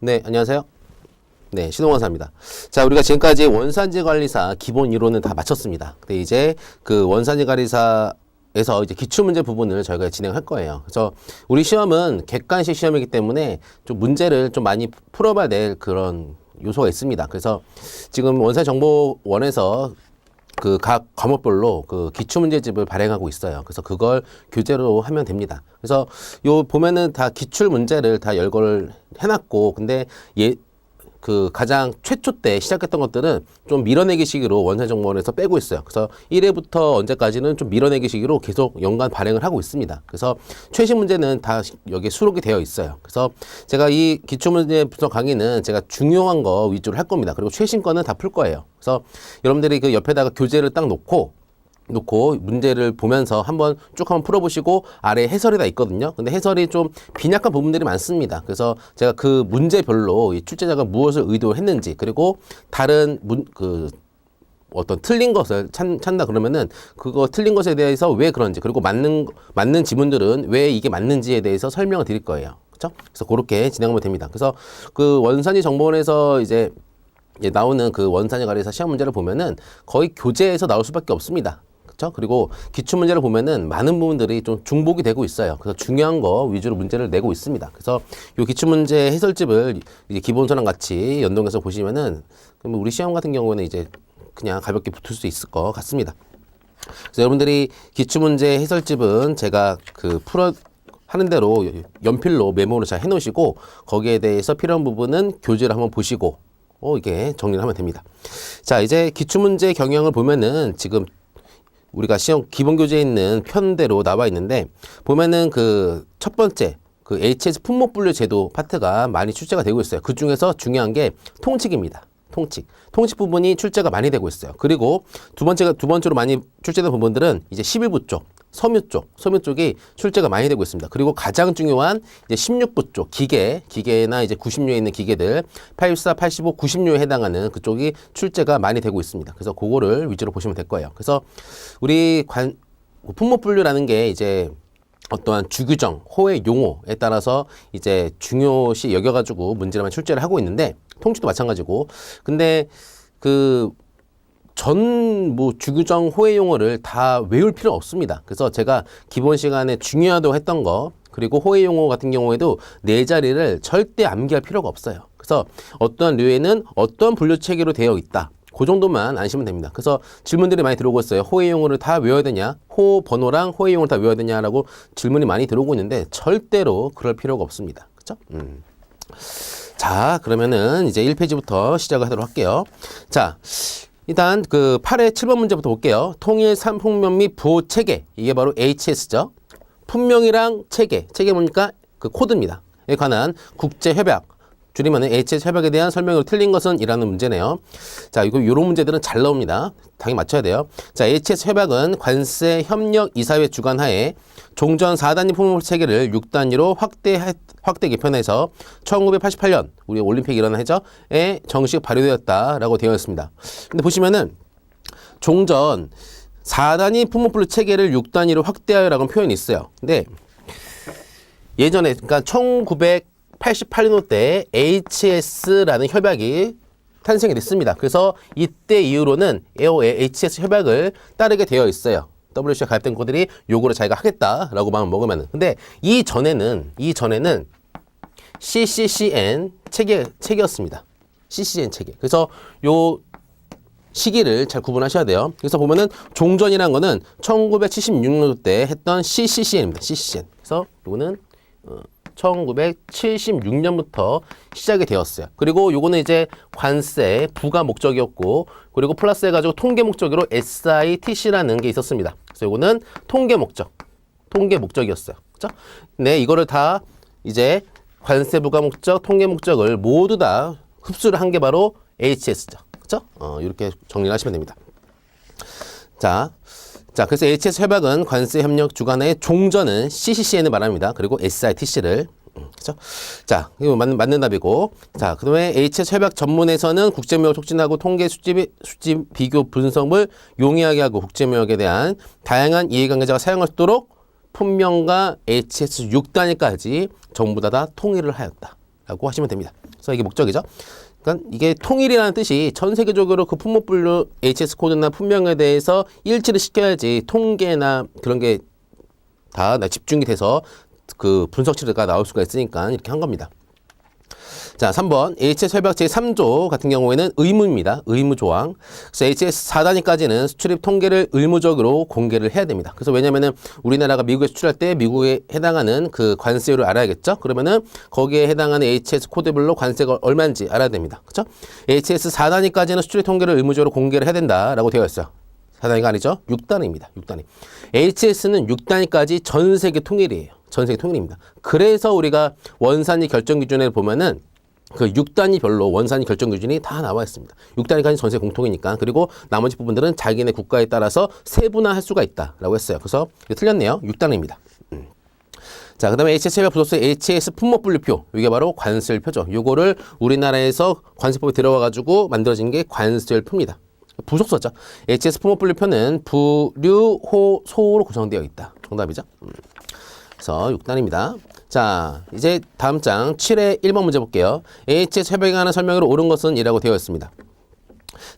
네, 안녕하세요. 네, 신홍원사입니다. 자, 우리가 지금까지 원산지 관리사 기본 이론은 다 마쳤습니다. 근데 이제 그 원산지 관리사에서 이제 기출문제 부분을 저희가 진행할 거예요. 그래서 우리 시험은 객관식 시험이기 때문에 좀 문제를 좀 많이 풀어봐야 될 그런 요소가 있습니다. 그래서 지금 원산정보원에서 그 각 과목별로 그 기출문제집을 발행하고 있어요. 그래서 그걸 교재로 하면 됩니다. 그래서 요 보면은 다 기출문제를 다 열거를 해놨고, 근데 그 가장 최초 때 시작했던 것들은 좀 밀어내기식으로 원산정보원에서 빼고 있어요. 그래서 1회부터 언제까지는 좀 밀어내기식으로 계속 연간 발행을 하고 있습니다. 그래서 최신 문제는 다 여기에 수록이 되어 있어요. 그래서 제가 이 기출문제 분석 강의는 제가 중요한 거 위주로 할 겁니다. 그리고 최신 거는 다 풀 거예요. 그래서 여러분들이 그 옆에다가 교재를 딱 놓고 문제를 보면서 한번 풀어보시고 아래에 해설이 다 있거든요. 근데 해설이 좀 빈약한 부분들이 많습니다. 그래서 제가 그 문제별로 이 출제자가 무엇을 의도했는지, 그리고 다른 어떤 틀린 것을 찾는다 그러면은 그거 틀린 것에 대해서 왜 그런지, 그리고 맞는 지문들은 왜 이게 맞는지에 대해서 설명을 드릴 거예요. 그렇죠? 그래서 그렇게 진행하면 됩니다. 그래서 그 원산지 정보원에서 이제 나오는 그 원산지 관리사 시험 문제를 보면은 거의 교재에서 나올 수밖에 없습니다. 그렇죠? 그리고 기출문제를 보면은 많은 부분들이 좀 중복이 되고 있어요. 그래서 중요한 거 위주로 문제를 내고 있습니다. 그래서 이 기출문제 해설집을 이제 기본서랑 같이 연동해서 보시면은 그러면 우리 시험 같은 경우는 이제 그냥 가볍게 붙을 수 있을 것 같습니다. 그래서 여러분들이 기출문제 해설집은 제가 하는 대로 연필로 메모를 잘 해놓으시고, 거기에 대해서 필요한 부분은 교재를 한번 보시고 이게 정리를 하면 됩니다. 자, 이제 기출문제 경향을 보면은 지금 우리가 시험 기본 교재에 있는 편대로 나와 있는데, 보면은 그 첫 번째 그 HS 품목분류 제도 파트가 많이 출제가 되고 있어요. 그 중에서 중요한 게 통칙입니다. 통칙 부분이 출제가 많이 되고 있어요. 그리고 두 번째로 많이 출제된 부분들은 이제 11부 쪽, 섬유 쪽이 출제가 많이 되고 있습니다. 그리고 가장 중요한 이제 16부 쪽, 기계나 이제 90류에 있는 기계들, 84, 85, 90류에 해당하는 그쪽이 출제가 많이 되고 있습니다. 그래서 그거를 위주로 보시면 될 거예요. 그래서 우리 품목분류라는 게 이제 어떠한 주규정, 호의 용어에 따라서 이제 중요시 여겨가지고 문제만 출제를 하고 있는데, 통치도 마찬가지고. 근데 주규정 호의 용어를 다 외울 필요 없습니다. 그래서 제가 기본 시간에 중요하다고 했던 거, 그리고 호의 용어 같은 경우에도 네 자리를 절대 암기할 필요가 없어요. 그래서 어떠한 류에는 어떠한 분류 체계로 되어 있다, 그 정도만 아시면 됩니다. 그래서 질문들이 많이 들어오고 있어요. 호의 용어를 다 외워야 되냐? 호 번호랑 호의 용어를 다 외워야 되냐라고 질문이 많이 들어오고 있는데, 절대로 그럴 필요가 없습니다. 그렇죠? 자, 그러면은 이제 1페이지부터 시작을 하도록 할게요. 자, 일단 그 8회 7번 문제부터 볼게요. 통일 산품명 및 부호 체계. 이게 바로 HS죠. 품명이랑 체계 뭡니까? 그 코드입니다. 에 관한 국제협약. 줄이면은 HS 협약에 대한 설명으로 틀린 것은 이라는 문제네요. 자, 요런 문제들은 잘 나옵니다. 당연히 맞춰야 돼요. 자, HS 협약은 관세 협력 이사회 주관하에 종전 4단위 품목 체계를 6단위로 확대 개편해서 1988년 우리 올림픽 일어난 해저에 정식 발효되었다라고 되어 있습니다. 근데 보시면은 종전 4단위 품목분류 체계를 6단위로 확대하여라는 표현이 있어요. 근데 예전에, 그러니까 1988년 때 HS라는 협약이 탄생이 됐습니다. 그래서 이때 이후로는 HS 협약을 따르게 되어 있어요. WC에 가입된 곳들이 요거를 자기가 하겠다라고 마음 먹으면은. 근데 이전에는 CCCN 체계였습니다. CCCN 체계. 그래서 요 시기를 잘 구분하셔야 돼요. 그래서 보면은 종전이라는 거는 1976년도 때 했던 CCCN입니다. CCCN. 그래서 요거는 1976년부터 시작이 되었어요. 그리고 요거는 이제 관세 부가 목적이었고, 그리고 플러스 해가지고 통계 목적으로 SITC라는 게 있었습니다. 그래서 요거는 통계 목적이었어요. 그죠? 네, 이거를 다 이제 관세 부가 목적, 통계 목적을 모두 다 흡수를 한 게 바로 HS죠. 그죠? 이렇게 정리를 하시면 됩니다. 자, 그래서 HS 협약은 관세 협력 주관의 종전은 CCCN을 말합니다. 그리고 SITC를. 그죠? 자, 이거 맞는 답이고. 자, 그 다음에 HS 협약 전문에서는 국제무역 촉진하고 통계 수집 비교 분석을 용이하게 하고 국제무역에 대한 다양한 이해관계자가 사용할 수 있도록 품명과 HS 6단위까지 전부 다 통일을 하였다. 라고 하시면 됩니다. 그래서 이게 목적이죠. 그러니까 이게 통일이라는 뜻이 전 세계적으로 그 품목분류 HS 코드나 품명에 대해서 일치를 시켜야지 통계나 그런 게 다 집중이 돼서 그 분석치가 나올 수가 있으니까 이렇게 한 겁니다. 자, 3번 HS 협약 제3조 같은 경우에는 의무입니다. 의무 조항. 그래서 HS 4단위까지는 수출입 통계를 의무적으로 공개를 해야 됩니다. 그래서 왜냐면은 우리나라가 미국에 수출할 때 미국에 해당하는 그 관세율을 알아야겠죠. 그러면은 거기에 해당하는 HS 코드별로 관세가 얼마인지 알아야 됩니다. 그렇죠? HS 4단위까지는 수출입 통계를 의무적으로 공개를 해야 된다라고 되어 있어요. 4단위가 아니죠. 6단위입니다. 6단위. HS는 6단위까지 전 세계 통일이에요. 전 세계 통일입니다. 그래서 우리가 원산지 결정 기준에 보면은 그 6단위별로 원산지 결정 기준이 다 나와 있습니다. 6단위까지 전세 공통이니까. 그리고 나머지 부분들은 자기네 국가에 따라서 세분화할 수가 있다라고 했어요. 그래서 이거 틀렸네요. 6단위입니다. 자, 그 다음에 HS 협약 부속서 HS 품목 분류표. 이게 바로 관세율표죠. 요거를 우리나라에서 관세법에 들어와가지고 만들어진 게 관세율표입니다. 부속서죠. HS 품목 분류표는 부류, 호, 소로 구성되어 있다. 정답이죠. 그래서 6단입니다. 자, 이제 다음 장 7의 1번 문제 볼게요. HS 협약에 관한 설명으로 옳은 것은 이라고 되어 있습니다.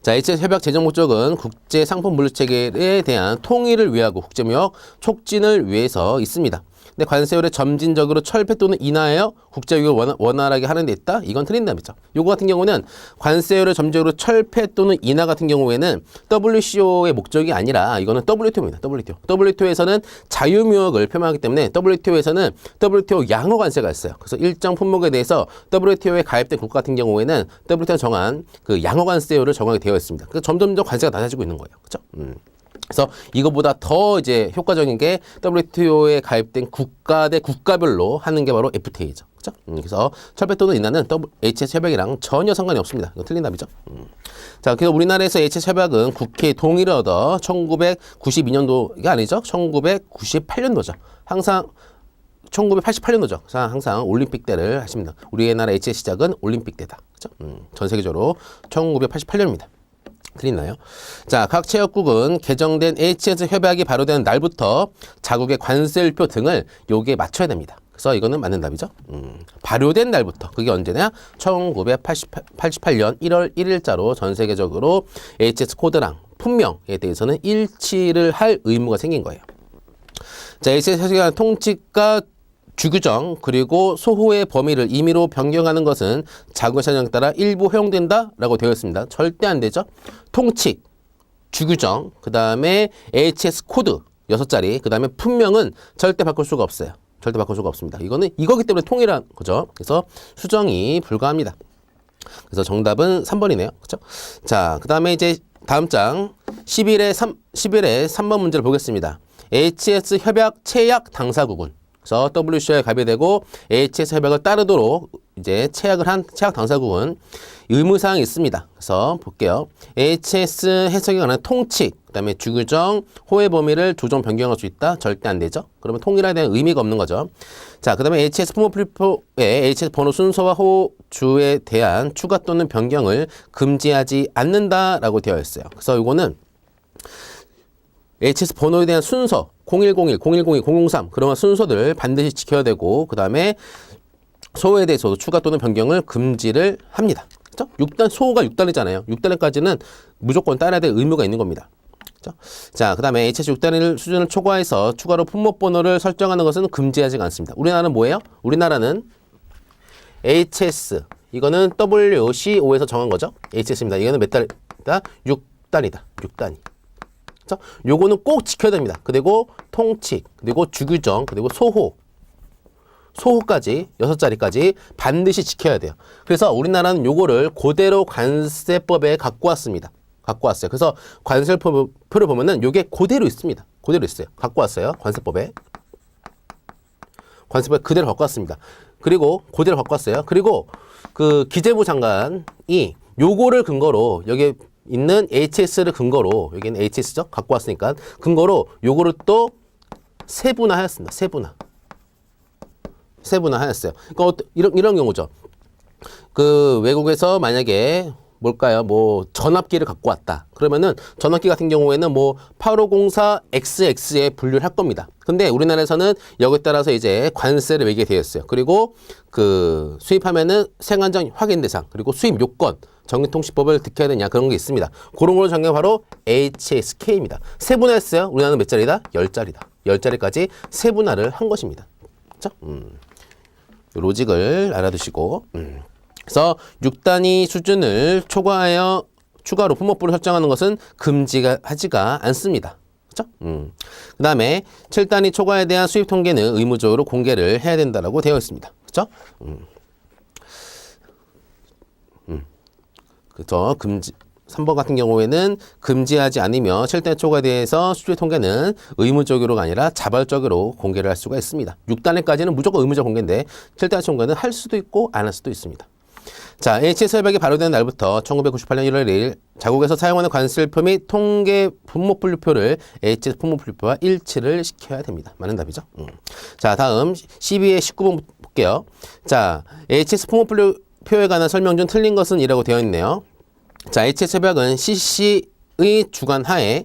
자, HS 협약 제정 목적은 국제 상품 물류 체계에 대한 통일을 위하고 국제무역 촉진을 위해서 있습니다. 근데 관세율에 점진적으로 철폐 또는 인하하여 국제유역을 원활하게 하는 데 있다? 이건 틀린답니다. 요거 같은 경우는 관세율을 점진적으로 철폐 또는 인하 같은 경우에는 WCO의 목적이 아니라 이거는 WTO입니다. WTO. WTO에서는 자유무역을 표명하기 때문에 WTO에서는 WTO 양호 관세가 있어요. 그래서 일정 품목에 대해서 WTO에 가입된 국가 같은 경우에는 WTO가 정한 그 양호 관세율을 정하게 되어 있습니다. 그래서 점점점 관세가 낮아지고 있는 거예요. 그렇죠? 그래서 이거보다 더 이제 효과적인 게 WTO에 가입된 국가 대 국가별로 하는 게 바로 FTA죠. 그죠? 그래서 철폐 또는 인하는 HS 협약이랑 전혀 상관이 없습니다. 이거 틀린 답이죠. 자, 그래서 우리나라에서 HS 협약은 국회 동의를 얻어 1992년도가 아니죠. 1998년도죠. 항상 1988년도죠. 항상 올림픽 때를 하십니다. 우리나라 HS 시작은 올림픽 때다. 그죠? 전 세계적으로 1988년입니다. 틀리나요? 자, 각 체육국은 개정된 HS 협약이 발효되는 날부터 자국의 관세율표 등을 여기에 맞춰야 됩니다. 그래서 이거는 맞는 답이죠. 발효된 날부터. 그게 언제냐? 1988년 1월 1일자로 전 세계적으로 HS 코드랑 품명에 대해서는 일치를 할 의무가 생긴 거예요. 자, HS 협약의 통칙과 주규정 그리고 소호의 범위를 임의로 변경하는 것은 자국의 사정에 따라 일부 허용된다라고 되어 있습니다. 절대 안 되죠. 통칙, 주규정, 그 다음에 HS 코드 6자리, 그 다음에 품명은 절대 바꿀 수가 없어요. 절대 바꿀 수가 없습니다. 이거는 이거기 때문에 통일한 거죠. 그래서 수정이 불가합니다. 그래서 정답은 3번이네요. 그렇죠? 자, 그 다음에 이제 다음 장 11의 3번 문제를 보겠습니다. HS 협약 체약 당사국은 그래서 WCO에 가입이 되고 HS 협약을 따르도록 이제 체약 당사국은 의무사항이 있습니다. 그래서 볼게요. HS 해석에 관한 통칙, 그 다음에 주규정, 호의 범위를 조정 변경할 수 있다? 절대 안 되죠. 그러면 통일에 대한 의미가 없는 거죠. 자, 그 다음에 HS 품목분류표의 HS 번호 순서와 호주에 대한 추가 또는 변경을 금지하지 않는다라고 되어 있어요. 그래서 이거는 HS 번호에 대한 순서 0101, 0102, 003 그런 순서들을 반드시 지켜야 되고 그 다음에 소호에 대해서도 추가 또는 변경을 금지를 합니다. 그렇죠? 6단 소호가 6단이잖아요. 6단까지는 무조건 따라야 될 의무가 있는 겁니다. 그렇죠? 자, 그 다음에 HS 6단위 수준을 초과해서 추가로 품목 번호를 설정하는 것은 금지하지 않습니다. 우리나라는 뭐예요? 우리나라는 HS 이거는 WCO에서 정한 거죠. HS입니다. 이거는 몇 단이다? 6단이다. 6단위. 요거는 꼭 지켜야 됩니다. 그리고 통칙, 그리고 주규정, 그리고 소호까지 6자리까지 반드시 지켜야 돼요. 그래서 우리나라는 요거를 그대로 관세법에 갖고 왔습니다. 갖고 왔어요. 그래서 관세표를 보면은 요게 그대로 있습니다. 그대로 있어요. 갖고 왔어요. 관세법에 그대로 갖고 왔습니다. 그리고 그대로 갖고 왔어요. 그리고 그 기재부 장관이 요거를 근거로 여기 있는 HS를 근거로 여기는 HS죠? 갖고 왔으니까 근거로 요거를 또 세분화하였습니다. 세분화하였어요. 그러니까 이런 경우죠. 그 외국에서 만약에 뭘까요? 뭐 전압기를 갖고 왔다. 그러면은 전압기 같은 경우에는 뭐 8504XX에 분류를 할 겁니다. 근데 우리나라에서는 여기에 따라서 이제 관세를 매기게 되어 있어요. 그리고 그 수입하면은 생안전 확인 대상, 그리고 수입 요건, 전기통신법을 득해야 되냐 그런 게 있습니다. 그런 걸로 정해 바로 HSK입니다. 세분화했어요. 우리나라는 몇 자리다? 10자리다. 10자리까지 세분화를 한 것입니다. 그렇죠? 로직을 알아두시고 그래서 6단위 수준을 초과하여 추가로 품목부를 설정하는 것은 금지하지가 않습니다. 그렇죠? 그 다음에 7단위 초과에 대한 수입 통계는 의무적으로 공개를 해야 된다라고 되어 있습니다. 그렇죠? 그래서 금지 3번 같은 경우에는 금지하지 않으며 7단위 초과에 대해서 수출 통계는 의무적으로가 아니라 자발적으로 공개를 할 수가 있습니다. 6단위까지는 무조건 의무적 공개인데 7단위 통계는 할 수도 있고 안 할 수도 있습니다. 자, HS 협약이 발효된 날부터 1998년 1월 1일 자국에서 사용하는 관세표 및 통계 품목분류표를 HS 품목분류표와 일치를 시켜야 됩니다. 맞는 답이죠. 자, 다음 12의 19번 볼게요. 자, HS 품목분류표에 관한 설명 중 틀린 것은 이라고 되어 있네요. 자, HS 협약은 CC의 주관 하에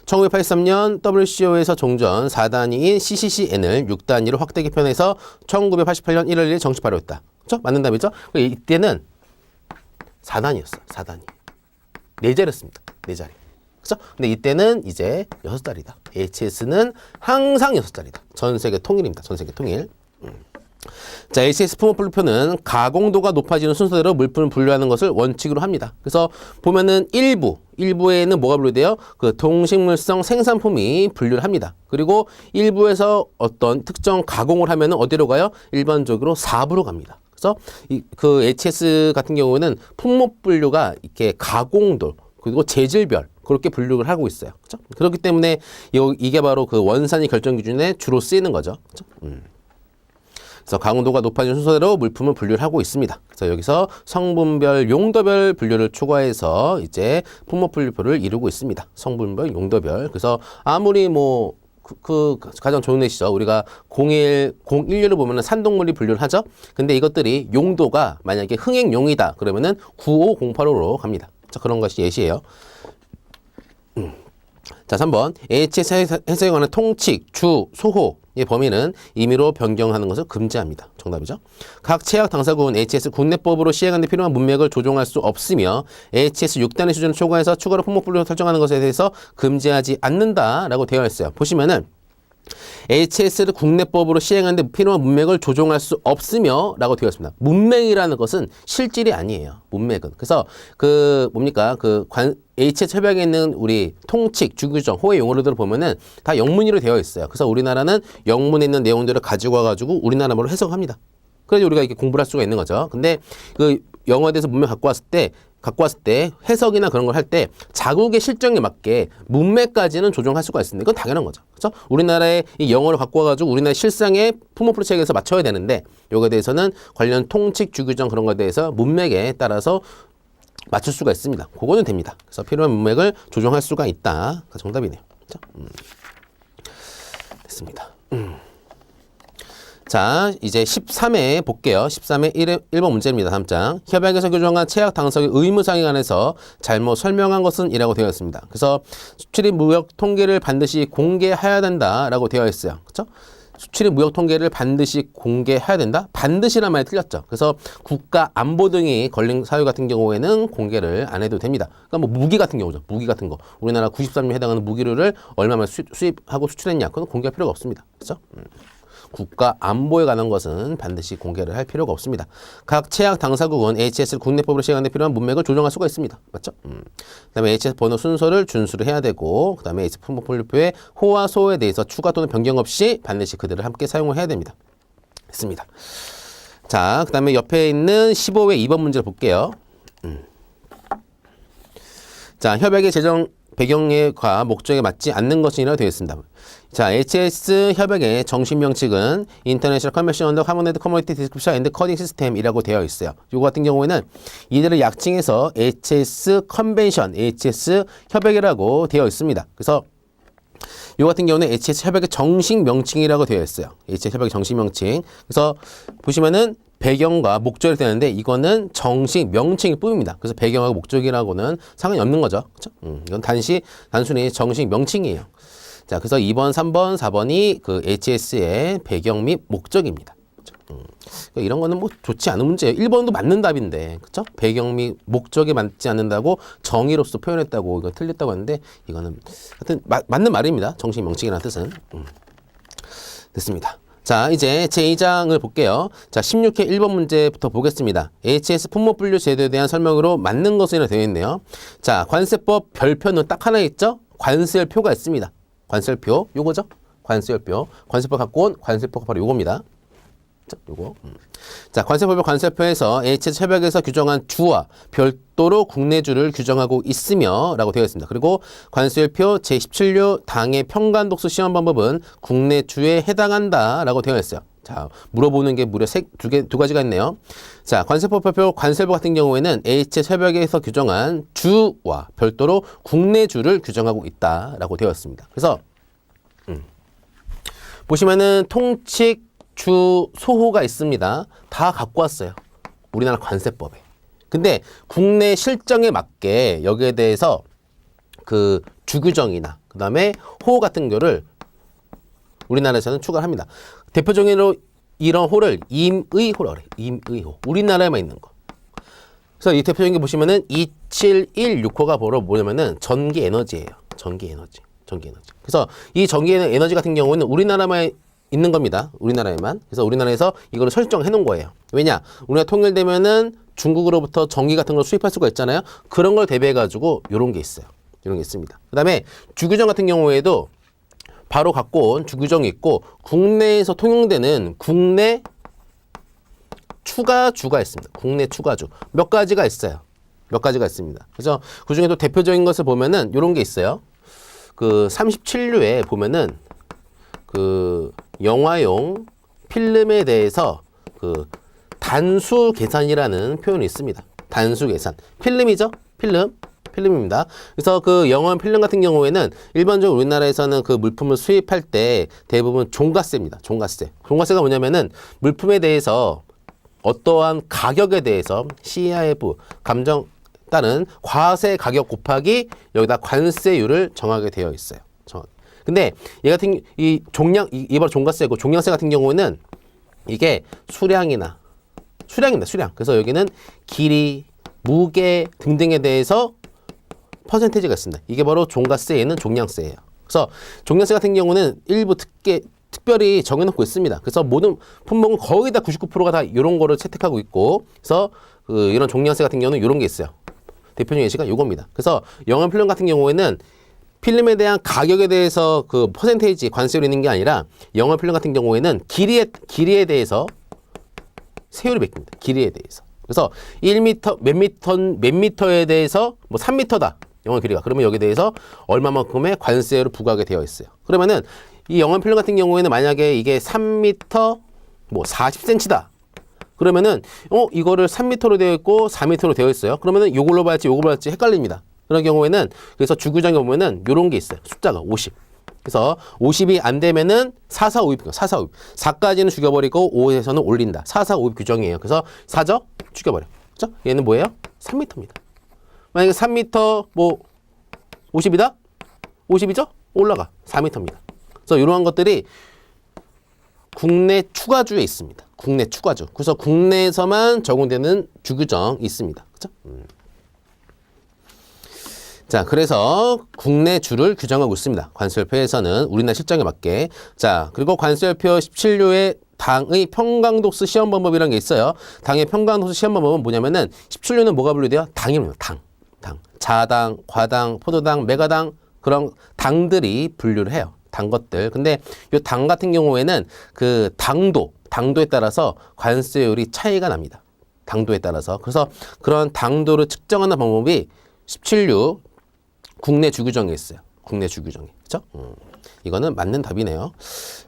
1983년 WCO에서 종전 4단위인 CCCN을 6단위로 확대 개편해서 1988년 1월 1일 정식 발효했다. 그렇죠? 맞는 답이죠? 이때는 4단위였어. 4단위. 4자리였습니다. 4자리. 그렇죠? 근데 이때는 이제 6자리다. HS는 항상 6자리다. 전 세계 통일입니다. 전 세계 통일. 자, HS 품목분류표는 가공도가 높아지는 순서대로 물품을 분류하는 것을 원칙으로 합니다. 그래서 보면은 일부에는 뭐가 분류돼요? 그 동식물성 생산품이 분류를 합니다. 그리고 일부에서 어떤 특정 가공을 하면은 어디로 가요? 일반적으로 4부로 갑니다. 그래서 그 HS 같은 경우는 품목 분류가 이렇게 가공도 그리고 재질별 그렇게 분류를 하고 있어요. 그렇죠? 그렇기 때문에 이게 바로 그 원산지 결정 기준에 주로 쓰이는 거죠. 그렇죠? 그래서 강도가 높아진 순서대로 물품을 분류를 하고 있습니다. 그래서 여기서 성분별, 용도별 분류를 초과해서 이제 품목 분류표를 이루고 있습니다. 성분별, 용도별. 그래서 아무리 뭐 그 가장 좋은 예시죠. 우리가 01류를 보면은 산동물이 분류를 하죠. 근데 이것들이 용도가 만약에 흥행용이다 그러면은 95085로 갑니다. 자, 그런 것이 예시예요. 자, 3번 HS 해석에 관한 통칙, 주, 소호의 범위는 임의로 변경하는 것을 금지합니다. 정답이죠. 각 체약 당사국은 HS 국내법으로 시행하는 데 필요한 문맥을 조정할 수 없으며 HS 6단위 수준을 초과해서 추가로 품목분류를 설정하는 것에 대해서 금지하지 않는다라고 되어 있어요. 보시면은 HS를 국내법으로 시행하는 데 필요한 문맥을 조정할 수 없으며 라고 되어 있습니다. 문맥이라는 것은 실질이 아니에요. 문맥은. 그래서 그 뭡니까? HS 협약에 있는 우리 통칙, 주규정, 호의 용어들을 보면은 다 영문으로 되어 있어요. 그래서 우리나라는 영문에 있는 내용들을 가지고 와가지고 우리나라 말로 해석합니다. 그래서 우리가 이렇게 공부를 할 수가 있는 거죠. 근데 그 영어에 대해서 문맥 갖고 왔을 때 해석이나 그런 걸 할 때 자국의 실정에 맞게 문맥까지는 조정할 수가 있습니다. 이건 당연한 거죠. 그렇죠? 우리나라의 이 영어를 갖고 와가지고 우리나라 실상의 품목분류 체계에서 맞춰야 되는데 요거에 대해서는 관련 통칙, 주규정 그런 거에 대해서 문맥에 따라서 맞출 수가 있습니다. 그거는 됩니다. 그래서 필요한 문맥을 조정할 수가 있다. 정답이네요. 그렇죠? 됐습니다. 자, 이제 13회 볼게요. 13회 1번 문제입니다. 다음 장. 협약에서 규정한 체약 당사국의 의무사항에 관해서 잘못 설명한 것은 이라고 되어 있습니다. 그래서 수출입 무역 통계를 반드시 공개해야 된다라고 되어 있어요. 그렇죠? 수출입 무역 통계를 반드시 공개해야 된다? 반드시란 말이 틀렸죠. 그래서 국가 안보 등이 걸린 사유 같은 경우에는 공개를 안 해도 됩니다. 그러니까 뭐 무기 같은 경우죠. 무기 같은 거. 우리나라 93에 해당하는 무기류를 얼마만 수입하고 수출했냐? 그건 공개할 필요가 없습니다. 그렇죠? 국가 안보에 관한 것은 반드시 공개를 할 필요가 없습니다. 각 체약 당사국은 HS를 국내법으로 시행하는 데 필요한 문맥을 조정할 수가 있습니다. 맞죠? 그다음에 HS 번호 순서를 준수를 해야 되고, 그다음에 HS 품목분류표의 호와 소에 대해서 추가 또는 변경 없이 반드시 그들을 함께 사용을 해야 됩니다. 됐습니다. 자, 그다음에 옆에 있는 15회 2번 문제를 볼게요. 자, 협약의 제정 배경과 목적에 맞지 않는 것이라고 되어 있습니다. 자, HS 협약의 정식 명칭은 International Convention on the Harmonized Commodity Description and Coding System이라고 되어 있어요. 이거 같은 경우에는 이들을 약칭해서 HS 컨벤션, HS 협약이라고 되어 있습니다. 그래서 이 같은 경우는 HS 협약의 정식 명칭이라고 되어 있어요. HS 협약의 정식 명칭. 그래서 보시면은 배경과 목적이 되는데 이거는 정식 명칭일 뿐입니다. 그래서 배경하고 목적이라고는 상관이 없는 거죠. 그렇죠? 이건 단순히 정식 명칭이에요. 자, 그래서 2번, 3번, 4번이 그 HS의 배경 및 목적입니다. 그러니까 이런 거는 뭐 좋지 않은 문제예요. 1번도 맞는 답인데, 그렇죠? 배경 및 목적에 맞지 않는다고 정의로서 표현했다고 이거 틀렸다고 하는데 이거는 하여튼 맞는 말입니다. 정식 명칭이라는 뜻은. 됐습니다. 자, 이제 제2장을 볼게요. 자, 16회 1번 문제부터 보겠습니다. HS 품목분류 제도에 대한 설명으로 맞는 것으로 되어 있네요. 자, 관세법 별표는 딱 하나 있죠? 관세율표가 있습니다. 관세율표, 요거죠? 관세율표. 관세법 갖고 온 관세표가 바로 요겁니다. 자, 요거. 자, 관세법의 관세표에서 HS 협약에서 규정한 주와 별도로 국내주를 규정하고 있으며 라고 되어 있습니다. 그리고 관세율표 제17류 당의 평간독수 시험 방법은 국내주에 해당한다 라고 되어 있어요. 자, 물어보는 게 무려 두 가지가 있네요. 자, 관세법표 관세법 같은 경우에는 HS 협약에서 규정한 주와 별도로 국내주를 규정하고 있다 라고 되어 있습니다. 그래서 보시면은 통칙 주 소호가 있습니다. 다 갖고 왔어요. 우리나라 관세법에. 근데 국내 실정에 맞게 여기에 대해서 그 주규정이나 그 다음에 호 같은 거를 우리나라에서는 추가를 합니다. 대표적으로 이런 호를 임의호라고 그래요. 임의호. 우리나라에만 있는 거. 그래서 이 대표적인 게 보시면은 2716호가 바로 뭐냐면은 전기 에너지예요. 전기 에너지. 그래서 이 전기 에너지 같은 경우는 우리나라만 있는 겁니다. 우리나라에만. 그래서 우리나라에서 이거를 설정해 놓은 거예요. 왜냐? 우리가 통일되면은 중국으로부터 전기 같은 걸 수입할 수가 있잖아요. 그런 걸 대비해 가지고 요런 게 있어요. 이런 게 있습니다. 그다음에 주규정 같은 경우에도 바로 갖고 온 주규정이 있고 국내에서 통용되는 국내 추가주가 있습니다. 국내 추가주. 몇 가지가 있어요. 몇 가지가 있습니다. 그래서 그중에도 대표적인 것을 보면은 요런 게 있어요. 그 37류에 보면은 그 영화용 필름에 대해서 그 단수 계산이라는 표현이 있습니다. 단수 계산. 필름이죠? 필름입니다. 그래서 그 영화용 필름 같은 경우에는 일반적으로 우리나라에서는 그 물품을 수입할 때 대부분 종가세입니다. 종가세가 뭐냐면은 물품에 대해서 어떠한 가격에 대해서 CIF 감정 따른 과세 가격 곱하기 여기다 관세율을 정하게 되어 있어요. 근데 얘 같은 이 바로 종가세고 종량세 같은 경우에는 이게 수량입니다. 그래서 여기는 길이, 무게 등등에 대해서 퍼센테이지가 있습니다. 이게 바로 종가세, 얘는 종량세예요. 그래서 종량세 같은 경우는 일부 특별히 정해놓고 있습니다. 그래서 모든 품목은 거의 다 99%가 다 이런 거를 채택하고 있고, 그래서 이런 종량세 같은 경우는 이런 게 있어요. 대표적인 예시가 이겁니다. 그래서 영화 필름 같은 경우에는 필름에 대한 가격에 대해서 그 퍼센테이지 관세율이 있는 게 아니라 영화 필름 같은 경우에는 길이에 대해서 세율이 매깁니다. 길이에 대해서. 그래서 1m 몇 미터에 대해서 뭐 3m다. 영화 길이가. 그러면 여기에 대해서 얼마만큼의 관세율을 부과하게 되어 있어요. 그러면은 이 영화 필름 같은 경우에는 만약에 이게 3m 뭐 40cm다. 그러면은 이거를 3m로 되어 있고 4m로 되어 있어요. 그러면은 요걸로 봐야지 헷갈립니다. 그런 경우에는 그래서 주규정에 보면은 요런 게 있어요. 숫자가 50. 그래서 50이 안 되면은 4, 4, 5, 2, 4, 4, 5, 2. 4까지는 죽여버리고 5에서는 올린다. 4, 4, 5, 2 규정이에요. 그래서 4죠? 죽여버려. 그죠? 얘는 뭐예요? 3m입니다. 만약에 3m 뭐 50이다? 50이죠? 올라가. 4m입니다. 그래서 이러한 것들이 국내 추가주에 있습니다. 국내 추가주. 그래서 국내에서만 적용되는 주규정이 있습니다. 그죠? 자, 그래서 국내 주를 규정하고 있습니다. 관세율표에서는 우리나라 실정에 맞게. 자, 그리고 관세율표 17류에 당의 평강독수 시험 방법이라는 게 있어요. 당의 평강독수 시험 방법은 뭐냐면은 17류는 뭐가 분류돼요? 당입니다. 당. 자당, 과당, 포도당, 메가당 그런 당들이 분류를 해요. 당 것들. 근데 이 당 같은 경우에는 그 당도에 따라서 관세율이 차이가 납니다. 당도에 따라서. 그래서 그런 당도를 측정하는 방법이 17류 국내 주규정에 있어요. 국내 주규정에. 그렇죠? 이거는 맞는 답이네요.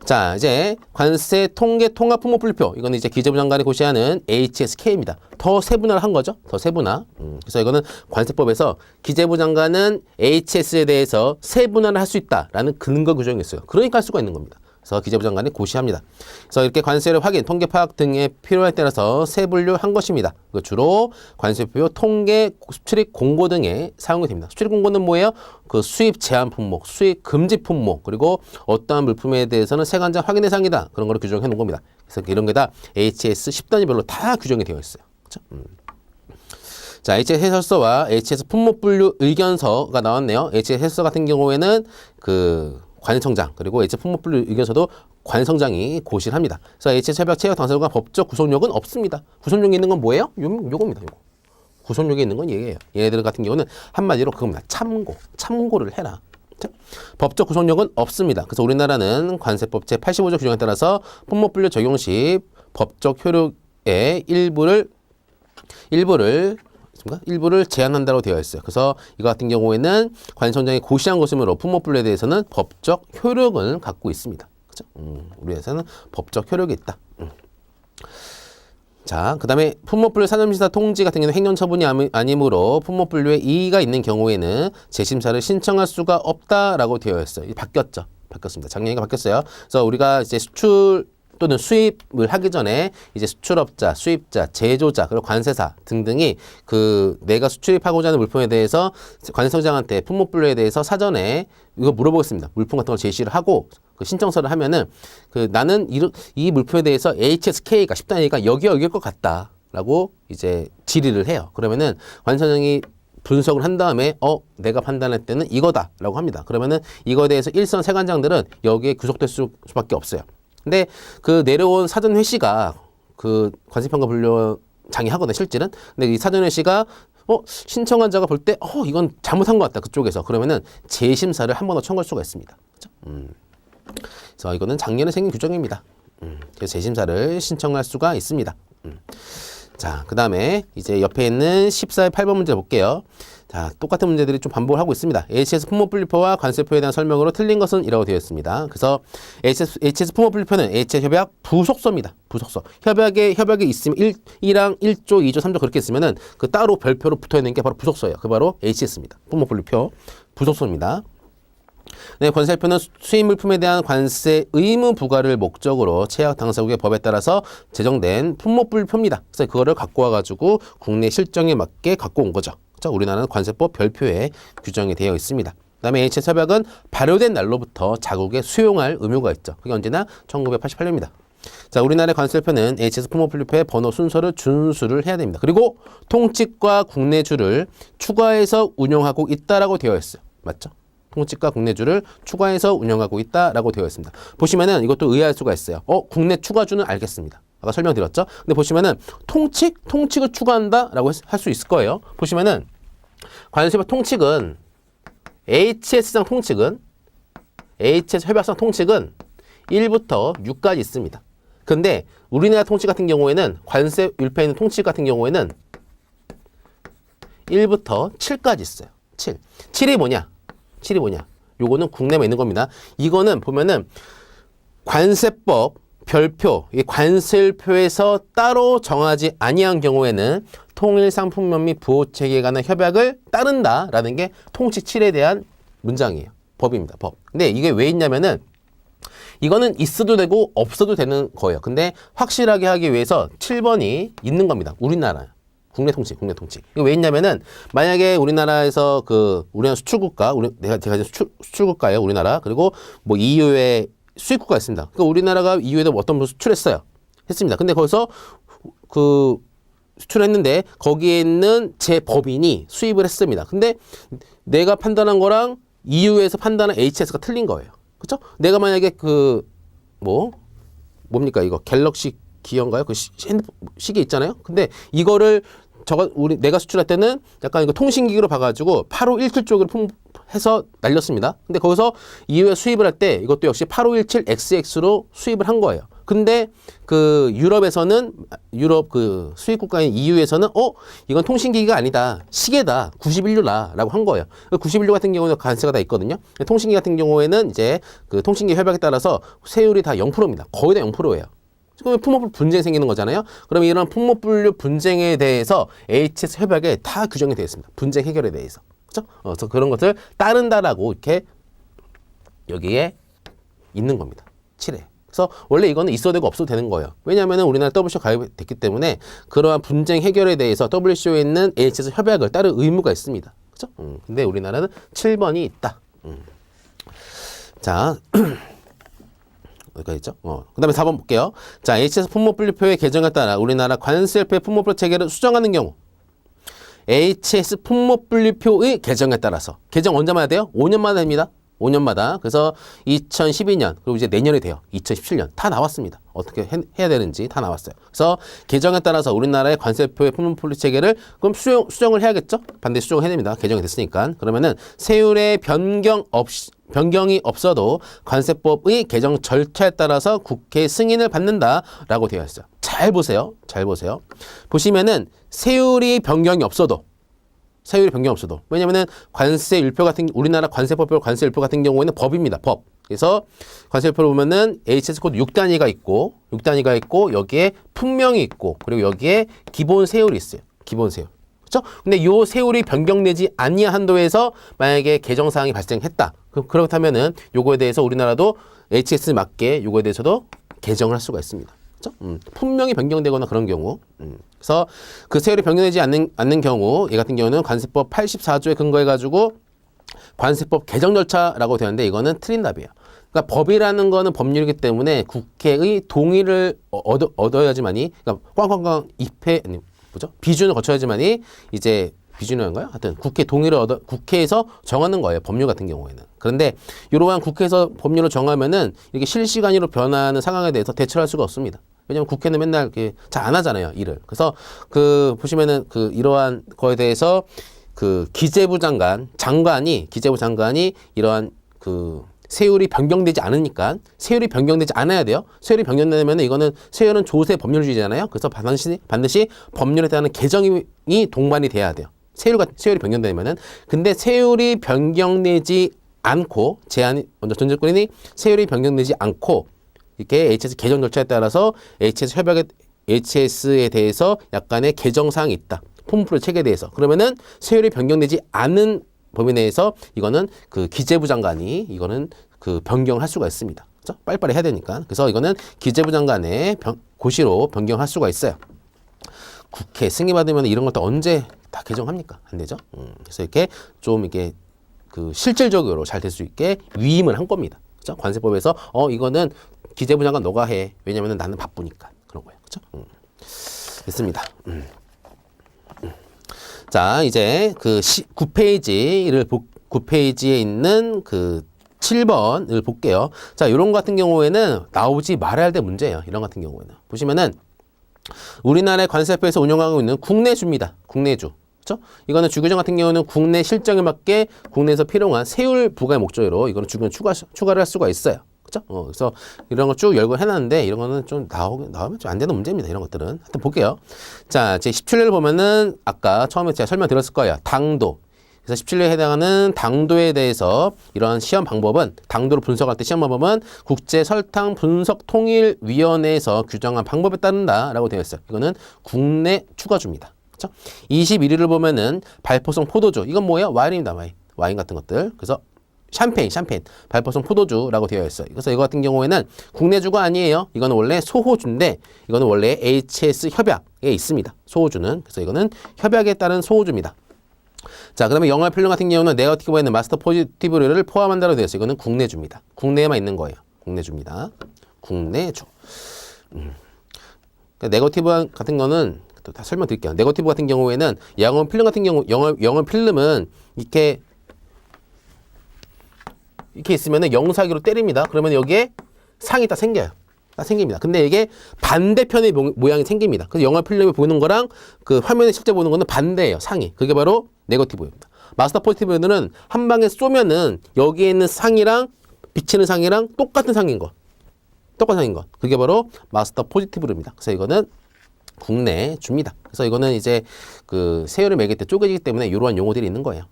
자, 이제 관세 통계 통합 품목 분류표. 이거는 이제 기재부 장관이 고시하는 HSK입니다. 더 세분화를 한 거죠. 더 세분화. 그래서 이거는 관세법에서 기재부 장관은 HS에 대해서 세분화를 할 수 있다라는 근거 규정이 있어요. 그러니까 할 수가 있는 겁니다. 그래서 기재부 장관이 고시합니다. 그래서 이렇게 관세율 확인, 통계 파악 등의 필요에 따라서 세분류한 것입니다. 주로 관세표, 통계, 수출입 공고 등에 사용이 됩니다. 수출입 공고는 뭐예요? 그 수입 제한 품목, 수입 금지 품목, 그리고 어떠한 물품에 대해서는 세관장 확인 대상이다. 그런 거를 규정해 놓은 겁니다. 그래서 이런 게 다 HS 10단위별로 다 규정이 되어 있어요. 그렇죠? 자, HS 해설서와 HS 품목 분류 의견서가 나왔네요. HS 해설서 같은 경우에는 그 관청장, 그리고 HS 품목 분류 의견서도 관청장이 고시를 합니다. 그래서 HS 협약 체결 당사자가 법적 구속력은 없습니다. 구속력이 있는 건 뭐예요? 요겁니다. 요거. 구속력이 있는 건 얘예요. 얘네들 같은 경우는 한마디로 그겁니다. 참고를 해라. 법적 구속력은 없습니다. 그래서 우리나라는 관세법 제85조 규정에 따라서 품목 분류 적용 시 법적 효력의 일부를 제한한다고 되어 있어요. 그래서 이거 같은 경우에는 관청장이 고시한 것이므로 품목 분류에 대해서는 법적 효력을 갖고 있습니다. 그렇죠? 우리에서는 법적 효력이 있다. 자, 그 다음에 품목분류 사전심사 통지 같은 경우는 행정처분이 아니므로 품목분류에 이의가 있는 경우에는 재심사를 신청할 수가 없다라고 되어 있어요. 바뀌었습니다. 작년에 바뀌었어요. 그래서 우리가 이제 수출 또는 수입을 하기 전에 이제 수출업자, 수입자, 제조자, 그리고 관세사 등등이 그 내가 수출입하고자 하는 물품에 대해서 관세청장한테 품목분류에 대해서 사전에 이거 물어보겠습니다. 물품 같은 걸 제시를 하고 그 신청서를 하면은 그 나는 이 물품에 대해서 HSK가 10단위가 여기일 것 같다라고 이제 질의를 해요. 그러면은 관세청장이 분석을 한 다음에 내가 판단할 때는 이거다라고 합니다. 그러면은 이거에 대해서 일선 세관장들은 여기에 구속될 수밖에 없어요. 근데 그 내려온 사전 회시가 그 관세평가 분류장이 하거든요, 실질은. 근데 이 사전 회시가 신청한 자가 볼 때 이건 잘못한 것 같다, 그쪽에서. 그러면은 재심사를 한 번 더 청구할 수가 있습니다. 그렇죠? 그래서 이거는 작년에 생긴 규정입니다. 그래서 재심사를 신청할 수가 있습니다. 자, 그 다음에 이제 옆에 있는 14의 8번 문제 볼게요. 자, 똑같은 문제들이 좀 반복을 하고 있습니다. HS 품목분류표와 관세표에 대한 설명으로 틀린 것은 이라고 되어 있습니다. 그래서 HS 품목분류표는 HS 협약 부속서입니다. 부속서. 협약이 있으면 1항 1조, 2조, 3조 그렇게 있으면은 그 따로 별표로 붙어 있는 게 바로 부속서예요. 그 바로 HS입니다. 품목분류표 부속서입니다. 네, 관세표는 수입 물품에 대한 관세 의무 부과를 목적으로 체약 당사국의 법에 따라서 제정된 품목분류표입니다. 그래서 그거를 갖고 와가지고 국내 실정에 맞게 갖고 온 거죠. 그렇죠? 우리나라는 관세법 별표에 규정이 되어 있습니다. 그 다음에 HS 협약은 발효된 날로부터 자국에 수용할 의무가 있죠. 그게 언제나 1988년입니다. 자, 우리나라의 관세표는 HS 품목분류표의 번호 순서를 준수를 해야 됩니다. 그리고 통칙과 국내주를 추가해서 운영하고 있다라고 되어 있어요. 맞죠? 통칙과 국내주를 추가해서 운영하고 있다라고 되어 있습니다. 보시면은 이것도 의아할 수가 있어요. 국내 추가주는 알겠습니다. 아까 설명드렸죠? 근데 보시면은 통칙을 추가한다라고 할 수 있을 거예요. 보시면은 관세법 통칙은 HS상 통칙은 HS 협약상 통칙은 1부터 6까지 있습니다. 근데 우리나라 통칙 같은 경우에는 관세 율표에 있는 통칙 같은 경우에는 1부터 7까지 있어요. 7이 뭐냐? 요거는 국내만 있는 겁니다. 이거는 보면은 관세법 별표, 이 관세율표에서 따로 정하지 아니한 경우에는 통일상품명 및 부호체계에 관한 협약을 따른다라는 게 통칙 7에 대한 문장이에요. 법입니다. 법. 근데 이게 왜 있냐면은 이거는 있어도 되고 없어도 되는 거예요. 근데 확실하게 하기 위해서 7번이 있는 겁니다. 우리나라. 국내 통치. 이거 왜 있냐면은 만약에 우리나라에서 우리나라 수출국가, 제가 수출국가예요, 우리나라. 그리고 뭐 EU의 수입국가 있습니다. 그러니까 우리나라가 EU에도 어떤 분 했습니다. 근데 거기서 수출했는데 거기에 있는 제 법인이 수입을 했습니다. 근데 내가 판단한 거랑 EU에서 판단한 HS가 틀린 거예요. 그렇죠? 내가 만약에 뭡니까 이거 갤럭시 기어인가요? 그 시계 있잖아요. 근데 이거를 내가 수출할 때는 약간 이거 통신기기로 봐가지고 8517 쪽으로 해서 날렸습니다. 근데 거기서 이후에 수입을 할 때 이것도 역시 8517XX로 수입을 한 거예요. 근데 유럽에서는 유럽 수입 국가인 EU에서는 이건 통신기기가 아니다. 시계다. 91유라라고 한 거예요. 91유 같은 경우는 관세가 다 있거든요. 통신기 같은 경우에는 이제 통신기 협약에 따라서 세율이 다 0%입니다. 거의 다 0%예요. 그럼 품목분류 분쟁이 생기는 거잖아요. 그러면 이런 품목분류 분쟁에 대해서 HS 협약에 다 규정이 되어 있습니다. 분쟁 해결에 대해서. 그렇죠? 그래서 그런 것을 따른다라고 이렇게 여기에 있는 겁니다. 7회. 그래서 원래 이거는 있어도 되고 없어도 되는 거예요. 왜냐하면 우리나라 WTO 가입됐기 때문에 그러한 분쟁 해결에 대해서 WTO에 있는 AHS 협약을 따를 의무가 있습니다. 그죠? 근데 우리나라는 7번이 있다. 자, 어디까지 있죠? 그 다음에 4번 볼게요. 자, AHS 품목분류표의 개정에 따라 우리나라 관세일표의 품목분류 체계를 수정하는 경우 HS 품목분류표의 개정에 따라서 개정 언제마다 돼요? 5년마다 됩니다. 5년마다. 그래서 2012년 그리고 이제 내년이 돼요. 2017년 다 나왔습니다. 어떻게 해야 되는지 다 나왔어요. 그래서 개정에 따라서 우리나라의 관세표의 품목분류 체계를 그럼 수정을 해야겠죠? 반드시 수정을 해야 됩니다. 개정이 됐으니까. 그러면은 세율의 변경이 없어도 관세법의 개정 절차에 따라서 국회 승인을 받는다라고 되어 있어요. 잘 보세요. 잘 보세요. 보시면은 세율이 변경이 없어도 왜냐면은 관세율표 같은 우리나라 관세법별 관세율표 같은 경우에는 법입니다. 법. 그래서 관세율표를 보면은 HS 코드 6단위가 있고 여기에 품명이 있고 그리고 여기에 기본 세율이 있어요. 기본 세율. 그렇죠? 근데 요 세율이 변경되지 아니한 한도에서 만약에 개정 사항이 발생했다. 그렇다면은 요거에 대해서 우리나라도 HS에 맞게 요거에 대해서도 개정을 할 수가 있습니다. 그렇죠? 품명이 변경되거나 그런 경우. 그래서 그 세율이 변경되지 않는 경우 얘 같은 경우는 관세법 84조에 근거해 가지고 관세법 개정 절차라고 되는데 이거는 틀린 답이에요. 그러니까 법이라는 거는 법률이기 때문에 국회의 동의를 얻어야지만이 그러니까 꽝꽝꽝 입회 아니 뭐죠? 비준을 거쳐야지만이 이제 비준인가요? 하여튼 국회 동의를 국회에서 정하는 거예요. 법률 같은 경우에는. 그런데 이러한 국회에서 법률을 정하면은 이게 실시간으로 변하는 상황에 대해서 대처할 수가 없습니다. 왜냐면 국회는 맨날 이렇게 잘 안 하잖아요, 일을. 그래서 그 보시면은 그 이러한 거에 대해서 그 기재부 장관이 이러한 그 세율이 변경되지 않으니까 세율이 변경되지 않아야 돼요. 세율이 변경되면 이거는 세율은 조세 법률주의잖아요. 그래서 반드시 법률에 대한 개정이 동반이 돼야 돼요. 세율이 변경되면은. 근데 세율이 변경되지 않고 제한이 먼저 전제권이 세율이 변경되지 않고 이렇게 HS 개정 절차에 따라서 HS에 대해서 약간의 개정 사항이 있다. 품목분류 체계에 대해서. 그러면은 세율이 변경되지 않은 범위 내에서 이거는 그 기재부 장관이 이거는 그 변경할 수가 있습니다. 그렇죠? 빨리빨리 해야 되니까. 그래서 이거는 기재부 장관의 고시로 변경할 수가 있어요. 국회 승인받으면 이런 것도 언제 다 개정합니까? 안 되죠? 그래서 이렇게 좀 이게 그 실질적으로 잘 될 수 있게 위임을 한 겁니다. 그렇죠? 관세법에서 이거는 기재부 장관 너가 해. 왜냐면은 나는 바쁘니까. 그런 거예요. 그렇죠? 됐습니다. 자, 이제 그 9페이지에 있는 그 7번을 볼게요. 자, 이런 같은 경우에는 나오지 말아야 할 때 문제예요. 이런 같은 경우에는. 보시면은 우리나라의 관세법에서 운영하고 있는 국내주입니다. 국내주. 그렇죠? 이거는 주규정 같은 경우는 국내 실정에 맞게 국내에서 필요한 세율 부과의 목적으로 이거는 주규정 추가를 할 수가 있어요. 그렇죠? 그래서 이런 거 쭉 열고 해놨는데 이런 거는 좀 나오면 좀 안 되는 문제입니다. 이런 것들은. 하여튼 볼게요. 자, 제 17례를 보면은 아까 처음에 제가 설명드렸을 거예요. 당도. 그래서 17례에 해당하는 당도에 대해서 이러한 시험 방법은 당도를 분석할 때 시험 방법은 국제설탕분석통일위원회에서 규정한 방법에 따른다라고 되어 있어요. 이거는 국내 추가주입니다. 그렇죠? 21위를 보면은 발포성 포도주. 이건 뭐예요? 와인입니다. 와인 같은 것들. 그래서 샴페인, 발포성 포도주라고 되어 있어요. 그래서 이거 같은 경우에는 국내주가 아니에요. 이거는 원래 소호주인데, 이거는 원래 HS 협약에 있습니다. 소호주는. 그래서 이거는 협약에 따른 소호주입니다. 자, 그 다음에 영화 필름 같은 경우는 네거티브에는 마스터 포지티브를 포함한다고 되어 있어요. 이거는 국내주입니다. 국내에만 있는 거예요. 국내주입니다. 국내주. 그러니까 네거티브 같은 거는 또 다 설명드릴게요. 네거티브 같은 경우에는 영화 필름 같은 경우, 영화 필름은 이렇게 있으면은 영사기로 때립니다. 그러면 여기에 상이 딱 생겨요. 딱 생깁니다. 근데 이게 반대편의 모양이 생깁니다. 그래서 영화 필름에 보는 거랑 그 화면에 실제 보는 거는 반대예요. 상이. 그게 바로 네거티브입니다. 마스터 포지티브는 한 방에 쏘면은 여기에 있는 상이랑 비치는 상이랑 똑같은 상인 거. 그게 바로 마스터 포지티브입니다. 그래서 이거는 국내 줍니다. 그래서 이거는 이제 그 세율을 매길 때 쪼개지기 때문에 이러한 용어들이 있는 거예요.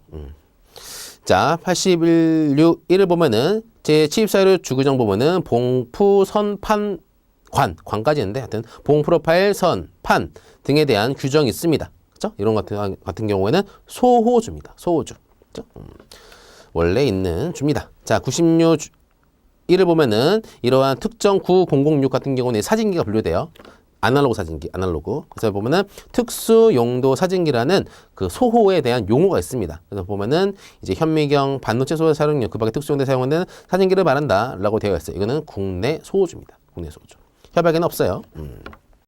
자, 81.1을 보면은 제 취입사유를 주규정 보면은 봉프, 선, 판, 관까지 있는데 하여튼 봉, 프로파일, 선, 판 등에 대한 규정이 있습니다. 그렇죠? 이런 같은 경우에는 소호주입니다. 소호주. 그렇죠? 원래 있는 주입니다. 자, 96 1을 보면은 이러한 특정 9006 같은 경우는 사진기가 분류돼요. 아날로그 사진기, 아날로그. 그래서 보면은 특수 용도 사진기라는 그 소호에 대한 용어가 있습니다. 그래서 보면은 이제 현미경, 반도체 소호 사용용, 그 밖에 특수 용도에 사용하는 사진기를 말한다라고 되어 있어요. 이거는 국내 소호주입니다. 국내 소호주. 협약에는 없어요.